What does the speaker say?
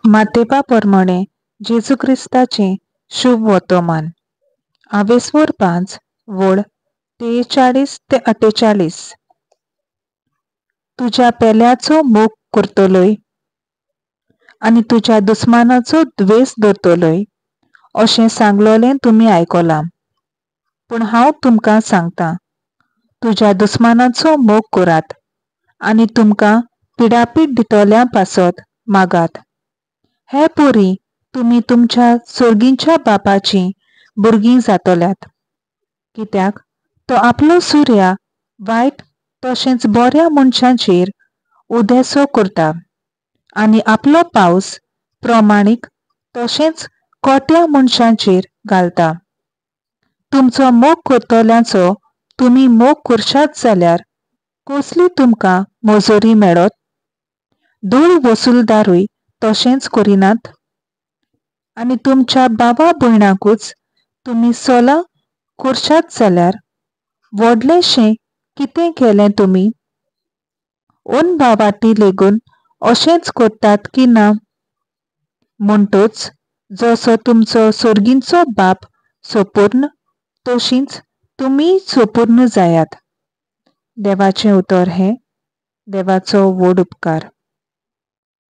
मातेपा प्रमाणे जेजू क्रिस्ताचे शुभ वर्तमान. आवेसवर 5 वड 43 ते 48. तुझ्या पेल्याचो मोग करतलोय आनी तुझ्या दुस्मानाचो द्वेष धरतलोय अशें सांगलोलें तुमी आयकलां. पूण हांव तुमकां सांगतां, तुझ्या दुस्मानाचो मोग करात आनी तुमकां पिडापीड दितोल्या पासत मागात. हे पोरी तुमी तुमच्या सोर्गींच्या बापाची भुरगीं जातल्यात. कित्याक तो आपलो सूर्य वायट तशेंच बऱ्या मनशांचेर उदेसो करता आनी आपलो पावस प्रमाणीक तशेंच खोट्या मनशांचेर घालता. तुमचो मोग करतल्यांचो तुमी मोग करशात जाल्यार कसली तुमकां मजुरी मेळत? धूळ वसूलदारूय तशेंच करिनात? आनी तुमच्या भावा भयणाकूच तुमी सोलां करशात जाल्यार व्हडलेंशें कितें केलें तुमी? ओन भावाटी लेगून अशेंच करतात की ना? म्हणटच जसो तुमचो सोर्गींचो बाप सोपूर्ण तशींच तुमी सोपूर्ण जायात. देवाचें उतर हें. देवाचो व्हड उपकार.